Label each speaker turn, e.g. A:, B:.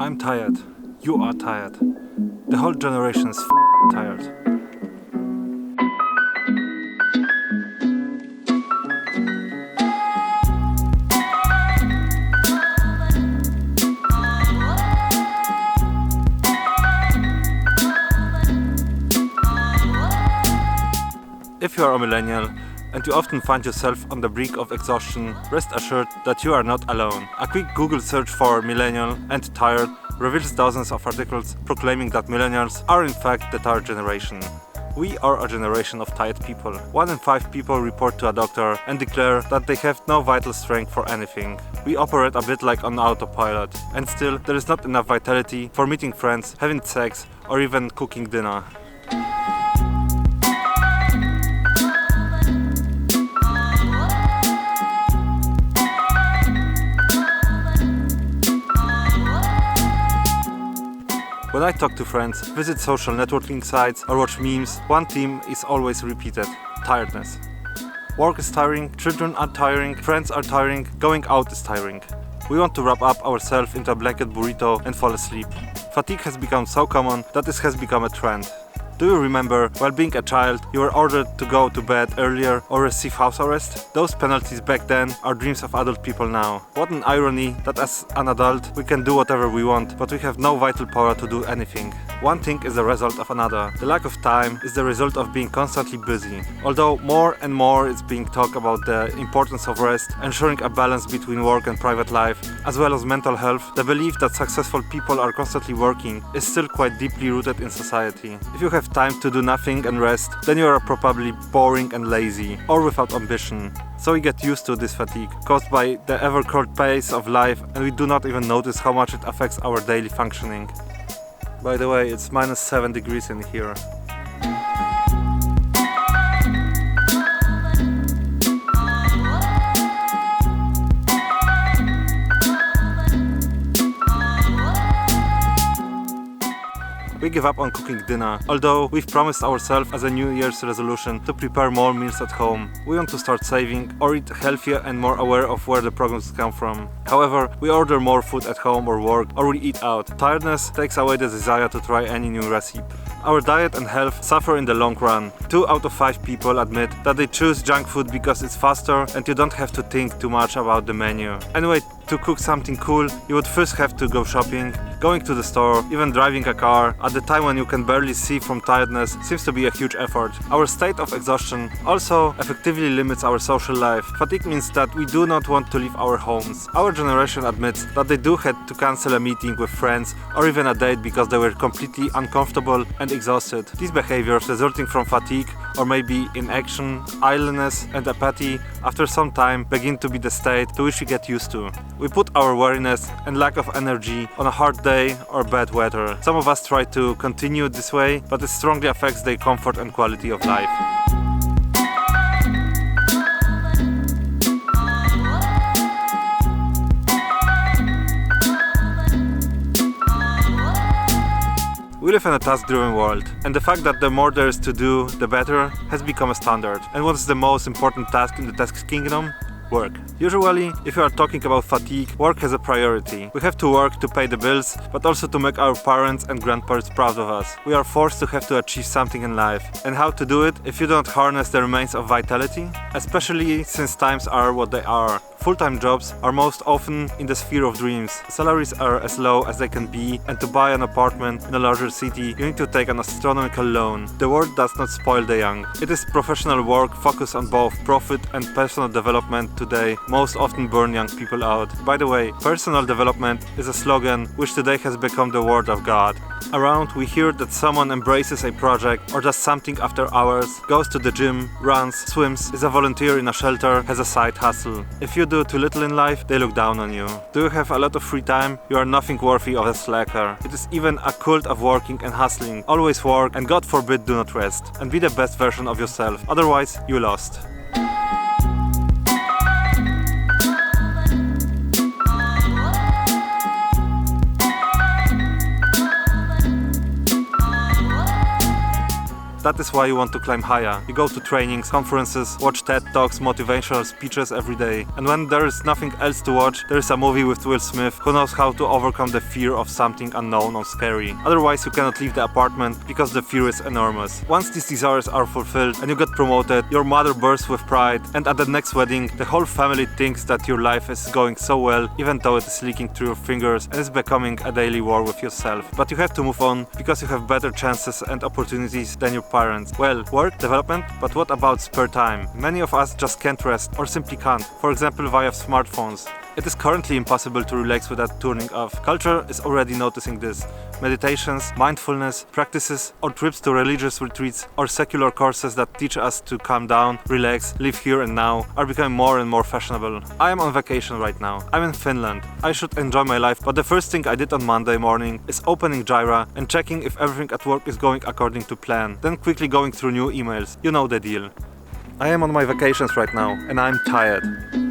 A: I'm tired. You are tired. The whole generation is tired. If you are a millennial and you often find yourself on the brink of exhaustion, rest assured that you are not alone. A quick Google search for millennial and tired reveals dozens of articles proclaiming that millennials are in fact the tired generation. We are a generation of tired people. 1 in 5 people report to a doctor and declare that they have no vital strength for anything. We operate a bit like on autopilot, and still there is not enough vitality for meeting friends, having sex, or even cooking dinner. When I talk to friends, visit social networking sites or watch memes, one theme is always repeated: tiredness. Work is tiring, children are tiring, friends are tiring, going out is tiring. We want to wrap up ourselves into a blanket burrito and fall asleep. Fatigue has become so common that this has become a trend. Do you remember, while being a child, you were ordered to go to bed earlier or receive house arrest? Those penalties back then are dreams of adult people now. What an irony that as an adult we can do whatever we want, but we have no vital power to do anything. One thing is the result of another. The lack of time is the result of being constantly busy. Although more and more is being talked about the importance of rest, ensuring a balance between work and private life, as well as mental health, the belief that successful people are constantly working is still quite deeply rooted in society. If you have time to do nothing and rest, then you are probably boring and lazy, or without ambition. So we get used to this fatigue, caused by the ever-cold pace of life, and we do not even notice how much it affects our daily functioning. By the way, it's -7 degrees in here. We give up on cooking dinner, although we've promised ourselves as a New Year's resolution to prepare more meals at home. We want to start saving or eat healthier and more aware of where the problems come from. However, we order more food at home or work, or we eat out. Tiredness takes away the desire to try any new recipe. Our diet and health suffer in the long run. 2 out of 5 people admit that they choose junk food because it's faster and you don't have to think too much about the menu. Anyway, to cook something cool, you would first have to go shopping. Going to the store, even driving a car, at the time when you can barely see from tiredness, seems to be a huge effort. Our state of exhaustion also effectively limits our social life. Fatigue means that we do not want to leave our homes. Our generation admits that they do had to cancel a meeting with friends or even a date because they were completely uncomfortable and exhausted. These behaviors resulting from fatigue or maybe inaction, idleness and apathy after some time begin to be the state to which we get used to. We put our weariness and lack of energy on a hard day or bad weather. Some of us try to continue this way, but it strongly affects their comfort and quality of life. We live in a task-driven world, and the fact that the more there is to do, the better, has become a standard. And what is the most important task in the task kingdom? Work. Usually, if you are talking about fatigue, work has a priority. We have to work to pay the bills, but also to make our parents and grandparents proud of us. We are forced to have to achieve something in life. And how to do it if you don't harness the remains of vitality? Especially since times are what they are. Full-time jobs are most often in the sphere of dreams. Salaries are as low as they can be, and to buy an apartment in a larger city, you need to take an astronomical loan. The world does not spoil the young. It is professional work focused on both profit and personal development today most often burn young people out. By the way, personal development is a slogan which today has become the word of God. Around, we hear that someone embraces a project or does something after hours, goes to the gym, runs, swims, is a volunteer in a shelter, has a side hustle. If you do too little in life, they look down on you. Do you have a lot of free time? You are nothing worthy of a slacker. It is even a cult of working and hustling. Always work and God forbid do not rest. And be the best version of yourself. Otherwise, you lost. That is why you want to climb higher. You go to trainings, conferences, watch TED Talks, motivational speeches every day. And when there is nothing else to watch, there is a movie with Will Smith who knows how to overcome the fear of something unknown or scary. Otherwise, you cannot leave the apartment because the fear is enormous. Once these desires are fulfilled and you get promoted, your mother bursts with pride, and at the next wedding, the whole family thinks that your life is going so well, even though it is leaking through your fingers and is becoming a daily war with yourself. But you have to move on because you have better chances and opportunities than your parents. Well, work, development, but what about spare time? Many of us just can't rest, or simply can't, for example via smartphones. It is currently impossible to relax without turning off. Culture is already noticing this. Meditations, mindfulness, practices, or trips to religious retreats or secular courses that teach us to calm down, relax, live here and now are becoming more and more fashionable. I am on vacation right now. I'm in Finland. I should enjoy my life, but the first thing I did on Monday morning is opening Jira and checking if everything at work is going according to plan, then quickly going through new emails. You know the deal. I am on my vacations right now and I'm tired.